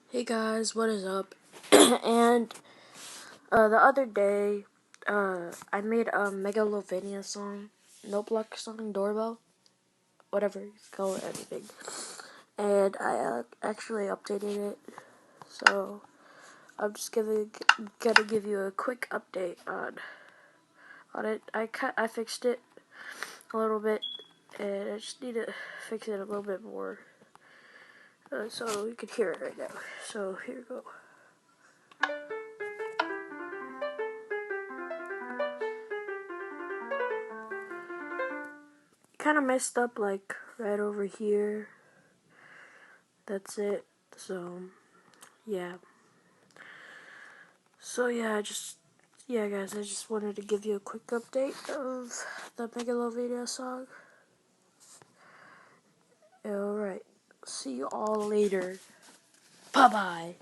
Hey guys, what is up? And the other day, I made a Megalovina song, Notebook song, doorbell, whatever you call it, anything. And I actually updated it, so I'm just gonna give you a quick update on it. I fixed it a little bit, and I just need to fix it a little bit more, so you can hear it right now. So here we go. Kind of messed up like right over here. That's it. So yeah. Yeah, guys, I just wanted to give you a quick update of the Megalovina song. Alright. See you all later. Bye bye.